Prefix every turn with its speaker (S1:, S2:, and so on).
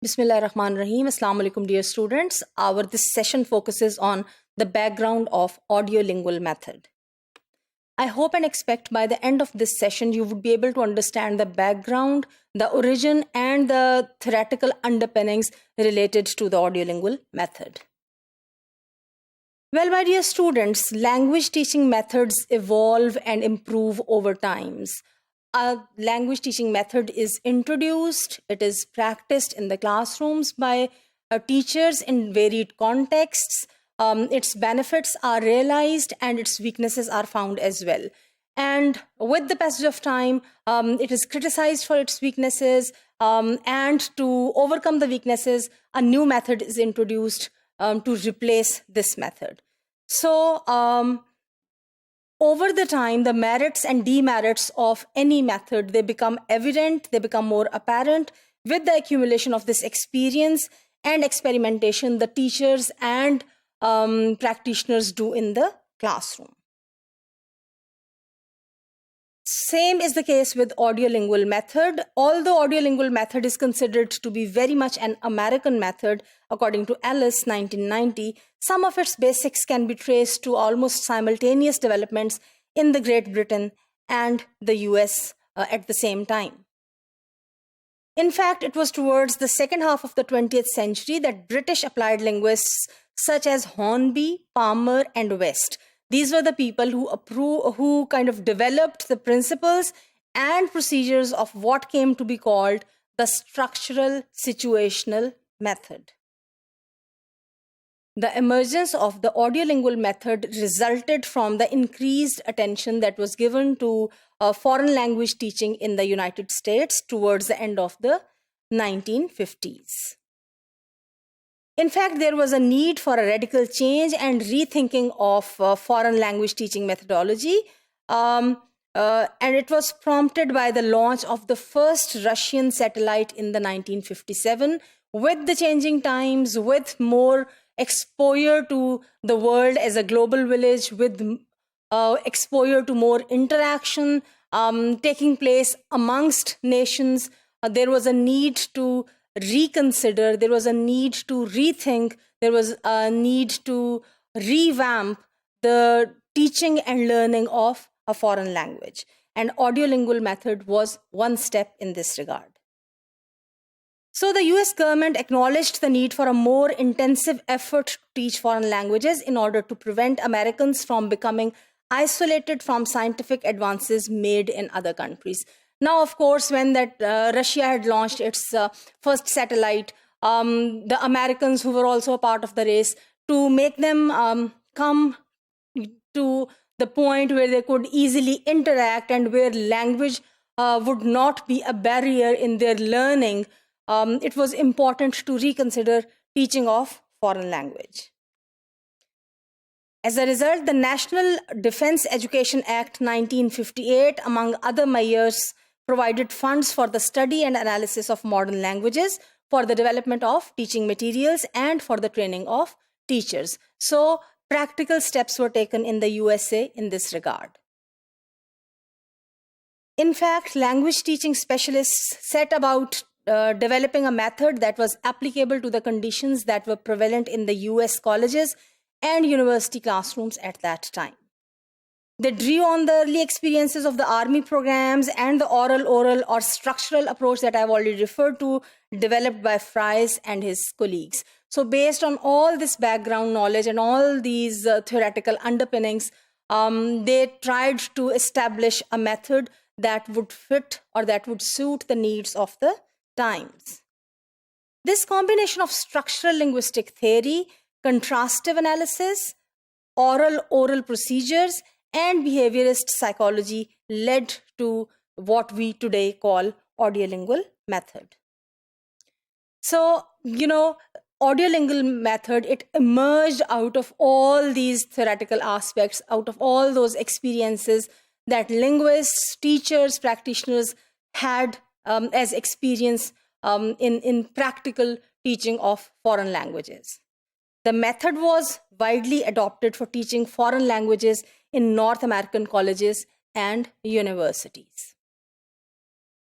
S1: Bismillah ar-Rahman ar-Rahim. Assalamu alaikum, dear students. This session focuses on the background of audiolingual method. I hope and expect by the end of this session you would be able to understand the background, the origin, and the theoretical underpinnings related to the audiolingual method. Well, my dear students, language teaching methods evolve and improve over time. A language teaching method is introduced, it is practiced in the classrooms by teachers in varied contexts. Its benefits are realized and its weaknesses are found as well. And with the passage of time, it is criticized for its weaknesses, and to overcome the weaknesses, a new method is introduced to replace this method. So, over the time, the merits and demerits of any method, they become evident, they become more apparent with the accumulation of this experience and experimentation the teachers and practitioners do in the classroom. Same is the case with audiolingual method. Although audiolingual method is considered to be very much an American method, according to Ellis, 1990, some of its basics can be traced to almost simultaneous developments in the Great Britain and the US at the same time. In fact, it was towards the second half of the 20th century that British applied linguists such as Hornby, Palmer, and West, these were the people who kind of developed the principles and procedures of what came to be called the structural situational method. The emergence of the audiolingual method resulted from the increased attention that was given to foreign language teaching in the United States towards the end of the 1950s. In fact, there was a need for a radical change and rethinking of foreign language teaching methodology, and it was prompted by the launch of the first Russian satellite in the 1957. With the changing times, with more exposure to the world as a global village, with exposure to more interaction taking place amongst nations, there was a need to reconsider, there was a need to rethink, there was a need to revamp the teaching and learning of a foreign language. And audiolingual method was one step in this regard. So the US government acknowledged the need for a more intensive effort to teach foreign languages in order to prevent Americans from becoming isolated from scientific advances made in other countries. Now, of course, when that Russia had launched its first satellite, the Americans who were also a part of the race, to make them come to the point where they could easily interact and where language would not be a barrier in their learning, it was important to reconsider teaching of foreign language. As a result, the National Defense Education Act 1958, among other measures, provided funds for the study and analysis of modern languages, for the development of teaching materials, and for the training of teachers. So, practical steps were taken in the USA in this regard. In fact, language teaching specialists set about developing a method that was applicable to the conditions that were prevalent in the US colleges and university classrooms at that time. They drew on the early experiences of the army programs and the aural-oral or structural approach that I've already referred to, developed by Fries and his colleagues. So based on all this background knowledge and all these theoretical underpinnings, they tried to establish a method that would fit or that would suit the needs of the times. This combination of structural linguistic theory, contrastive analysis, aural-oral procedures, and behaviorist psychology led to what we today call audiolingual method. So, audiolingual method, it emerged out of all these theoretical aspects, out of all those experiences that linguists, teachers, practitioners had as experience in practical teaching of foreign languages. The method was widely adopted for teaching foreign languages in North American colleges and universities.